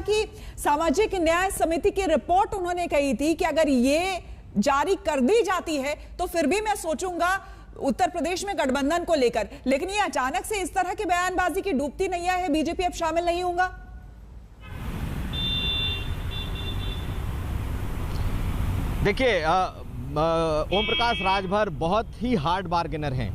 कि सामाजिक न्याय समिति की रिपोर्ट उन्होंने कही थी कि अगर ये जारी कर दी जाती है तो फिर भी मैं सोचूंगा उत्तर प्रदेश में गठबंधन को लेकर। लेकिन ये अचानक से इस तरह की बयानबाजी की डूबती नैया है, बीजेपी अब शामिल नहीं होगा। देखिए, ओम प्रकाश राजभर बहुत ही हार्ड बार्गेनर हैं,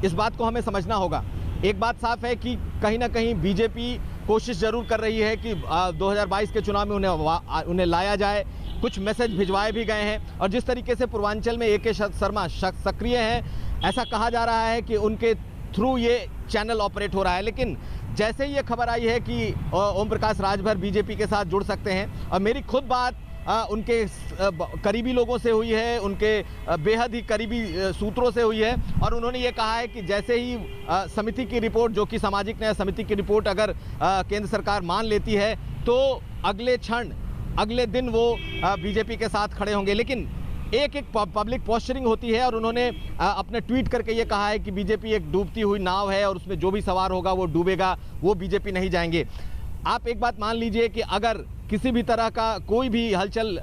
इस बात को हमें समझना होगा। एक बात साफ है कि कहीं ना कहीं बीजेपी कोशिश जरूर कर रही है कि 2022 के चुनाव में उन्हें लाया जाए। कुछ मैसेज भिजवाए भी गए हैं और जिस तरीके से पूर्वांचल में AK शर्मा सक्रिय हैं, ऐसा कहा जा रहा है कि उनके थ्रू ये चैनल ऑपरेट हो रहा है। लेकिन जैसे ही ये खबर आई है कि ओम प्रकाश राजभर बीजेपी के साथ जुड़ सकते हैं, और मेरी खुद बात उनके करीबी लोगों से हुई है, उनके बेहद ही करीबी सूत्रों से हुई है, और उन्होंने ये कहा है कि जैसे ही समिति की रिपोर्ट, जो कि सामाजिक न्याय समिति की रिपोर्ट अगर केंद्र सरकार मान लेती है तो अगले क्षण, अगले दिन वो बीजेपी के साथ खड़े होंगे। लेकिन एक पब्लिक पोस्चरिंग होती है, और उन्होंने अपने ट्वीट करके ये कहा है कि बीजेपी एक डूबती हुई नाव है और उसमें जो भी सवार होगा वो डूबेगा, वो बीजेपी नहीं जाएंगे। आप एक बात मान लीजिए कि अगर किसी भी तरह का कोई भी हलचल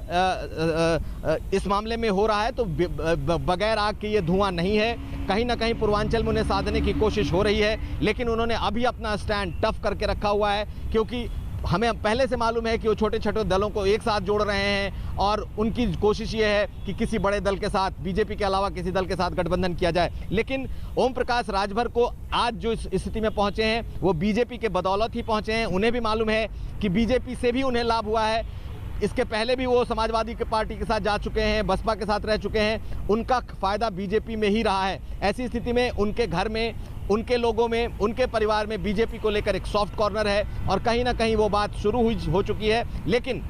इस मामले में हो रहा है तो बगैर आग के ये धुआं नहीं है। कहीं ना कहीं पूर्वांचल में उन्हें साधने की कोशिश हो रही है, लेकिन उन्होंने अभी अपना स्टैंड टफ करके रखा हुआ है, क्योंकि हमें पहले से मालूम है कि वो छोटे छोटे दलों को एक साथ जोड़ रहे हैं और उनकी कोशिश ये है कि किसी बड़े दल के साथ, बीजेपी के अलावा किसी दल के साथ गठबंधन किया जाए। लेकिन ओम प्रकाश राजभर को आज जो इस स्थिति में पहुंचे हैं वो बीजेपी के बदौलत ही पहुंचे हैं। उन्हें भी मालूम है कि बीजेपी से भी उन्हें लाभ हुआ है। इसके पहले भी वो समाजवादी पार्टी के साथ जा चुके हैं, बसपा के साथ रह चुके हैं, उनका फायदा बीजेपी में ही रहा है। ऐसी स्थिति में उनके घर में, उनके लोगों में, उनके परिवार में बीजेपी को लेकर एक सॉफ्ट कॉर्नर है, और कहीं ना कहीं वो बात शुरू हो चुकी है। लेकिन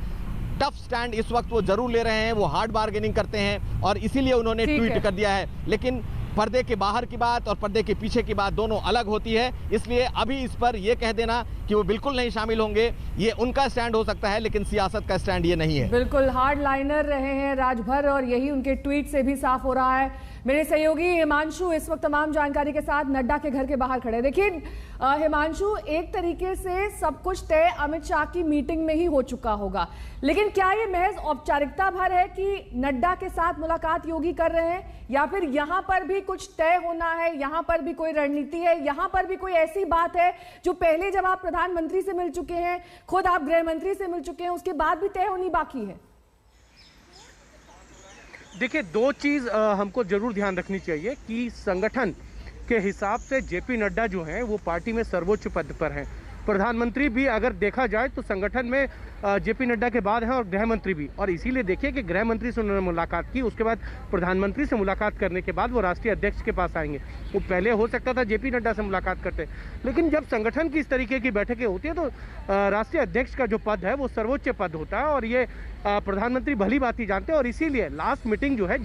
टफ स्टैंड इस वक्त वो जरूर ले रहे हैं, वो हार्ड बार्गेनिंग करते हैं, और इसीलिए उन्होंने ट्वीट कर दिया है। लेकिन पर्दे के बाहर की बात और पर्दे के पीछे की बात दोनों अलग होती है, इसलिए अभी इस पर यह कह देना कि वो बिल्कुल नहीं शामिल होंगे, ये उनका स्टैंड हो सकता है, लेकिन सियासत का स्टैंड ये नहीं है। बिल्कुल हार्ड लाइनर रहे हैं राजभर, और यही उनके ट्वीट से भी साफ हो रहा है। मेरे सहयोगी हिमांशु इस वक्त तमाम जानकारी के साथ नड्डा के घर के बाहर खड़े। देखिए हिमांशु, एक तरीके से सब कुछ तय अमित शाह की मीटिंग में ही हो चुका होगा, लेकिन क्या ये महज औपचारिकता भर है कि नड्डा के साथ मुलाकात योगी कर रहे हैं, या फिर यहाँ पर भी कुछ तय होना है, यहाँ पर भी कोई रणनीति है, यहाँ पर भी कोई ऐसी बात है जो पहले जब आप प्रधानमंत्री से मिल चुके हैं, खुद आप गृह मंत्री से मिल चुके हैं, उसके बाद भी तय होनी बाकी है? देखिए, दो चीज़ हमको जरूर ध्यान रखनी चाहिए कि संगठन के हिसाब से जेपी नड्डा जो हैं वो पार्टी में सर्वोच्च पद पर हैं। प्रधानमंत्री भी अगर देखा जाए तो संगठन में जेपी नड्डा के बाद हैं, और गृह मंत्री भी। और इसीलिए देखिए कि गृह मंत्री से उन्होंने मुलाकात की, उसके बाद प्रधानमंत्री से मुलाकात करने के बाद वो राष्ट्रीय अध्यक्ष के पास आएंगे। वो पहले हो सकता था जेपी नड्डा से मुलाकात करते, लेकिन जब संगठन की इस तरीके की बैठकें होती है तो राष्ट्रीय अध्यक्ष का जो पद है वो सर्वोच्च पद होता है, और ये प्रधानमंत्री भली भांति जानते हैं। और इसीलिए लास्ट मीटिंग जो है